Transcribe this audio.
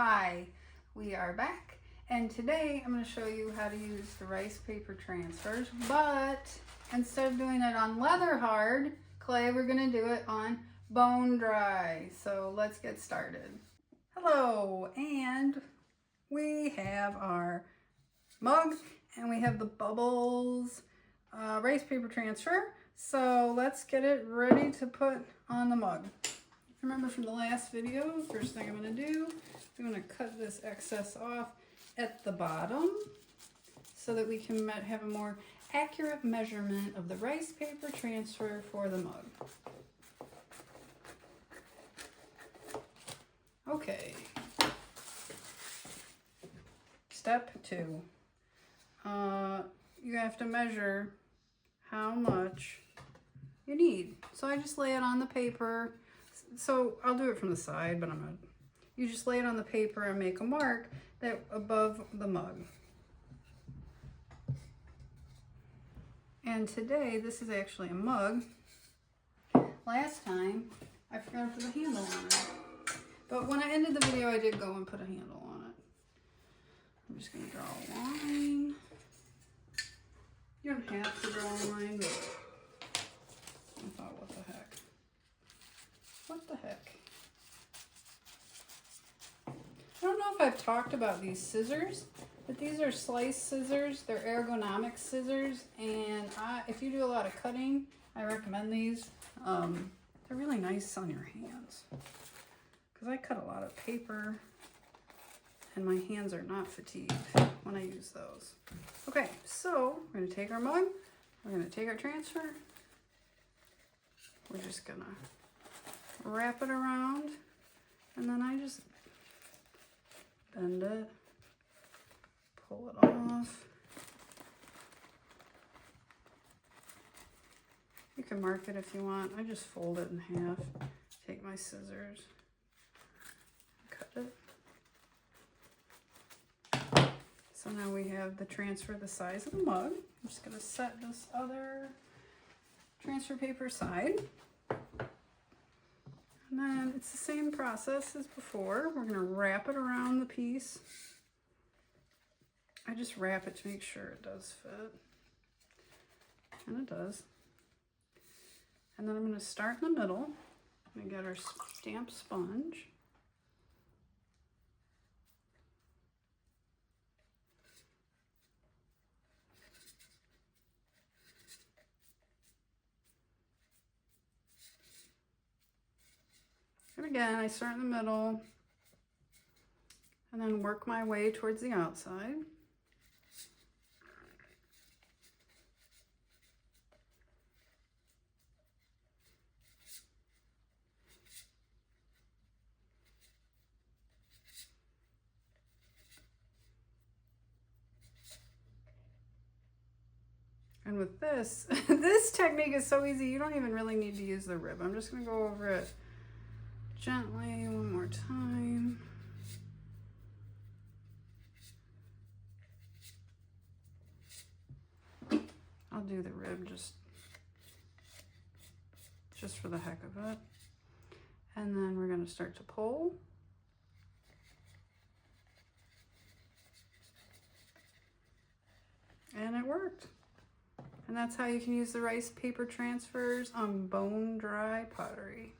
Hi, we are back, and today I'm going to show you how to use the rice paper transfers, but instead of doing it on leather hard clay, we're going to do it on bone dry. So let's get started. Hello, and we have our mug and we have the bubbles rice paper transfer. So let's get it ready to put on the mug. Remember from the last video, first thing I'm going to do, I'm going to cut this excess off at the bottom so that we can have a more accurate measurement of the rice paper transfer for the mug. Okay. Step 2. You have to measure how much you need. So I just lay it on the paper. So I'll do it from the side, but you just lay it on the paper and make a mark that above the mug. And today, this is actually a mug. Last time, I forgot to put a handle on it. But when I ended the video, I did go and put a handle on it. I'm just gonna draw a line. You don't have to draw a line, but I thought, what the heck? What the heck? I don't know if I've talked about these scissors, but these are slice scissors. They're ergonomic scissors, and if you do a lot of cutting, I recommend these. They're really nice on your hands because I cut a lot of paper and my hands are not fatigued when I use those. Okay, so we're going to take our mug, we're going to take our transfer, we're just going to wrap it around, and then I just bend it, pull it off. You can mark it if you want. I just fold it in half, take my scissors, cut it. So now we have the transfer the size of the mug. I'm just going to set this other transfer paper aside. And then it's the same process as before. We're going to wrap it around the piece. I just wrap it to make sure it does fit. And it does. And then I'm going to start in the middle. I'm going to get our stamp sponge. And again, I start in the middle and then work my way towards the outside. And with this, this technique is so easy, you don't even really need to use the rib. I'm just going to go over it gently one more time. I'll do the rib just for the heck of it. And then we're going to start to pull. And it worked. And that's how you can use the rice paper transfers on bone dry pottery.